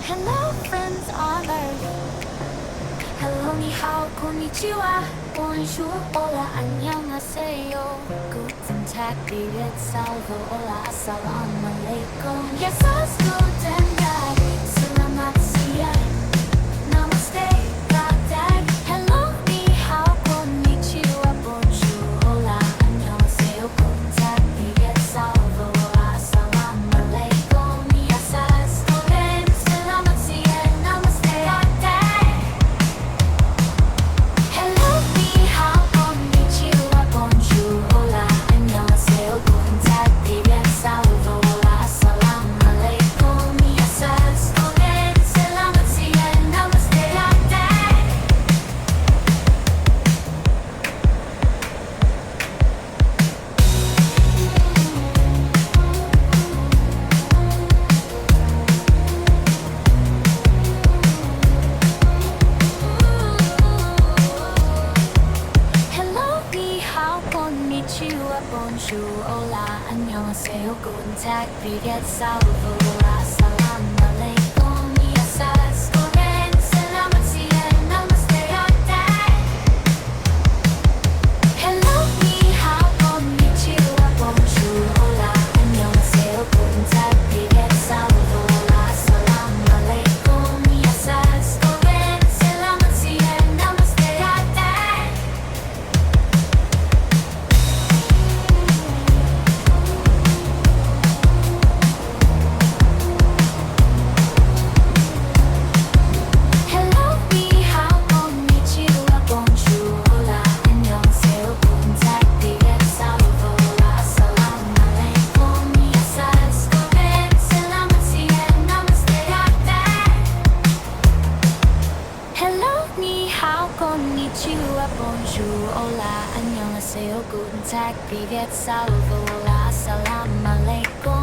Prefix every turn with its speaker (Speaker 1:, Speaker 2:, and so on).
Speaker 1: Hello, friends on earth. Hello, ni hao, konnichiwa, bonjour, hola, annyeonghaseyo. Guten Tag, wie geht's, salve, hola, assalamu alaikum. Yes, us guten Tag, selamat siang, namaste, goodbye. Hello, ni hao, konnichiwa, bonjour, hola, annyeonghaseyo. Guten Tag, wie geht's, salve, hola, assalamu alaikum. Yes, us guten selamat siang, namaste, goodbye. Hello, ni hao, konnichiwa, bonjour, hola, annyeonghaseyo. Guten Tag, wie geht's, salve, hola, assalamu alaikum. Yes, us guten selamat siang, namaste, goodbye. Hello, ni hao, konnichiwa, bonjour, hola, annyeonghaseyo. Guten Tag, wie geht's, salve, hola, assalamu alaikum. Yes, us guten selamat siang, namaste, goodbye. Hello, ni hao, konnichiwa, bonjour, hola, annyeonghaseyo. Guten Tag, wie geht's, salve, hola, assalamu alaikum. Yes, us guten selamat siang, namaste, goodbye. Hello, ni hao, konnichiwa, bonjour, hola, annyeonghaseyo. Guten Tag, wie geht's, salve, hola, assalamu alaikum. Yes, us guten selamat siang, namaste, goodbye. Hello, ni hao, konnichiwa, bonjour, hola, annyeonghaseyo. Guten Tag, wie geht's, salve, hola, assalamu alaikum.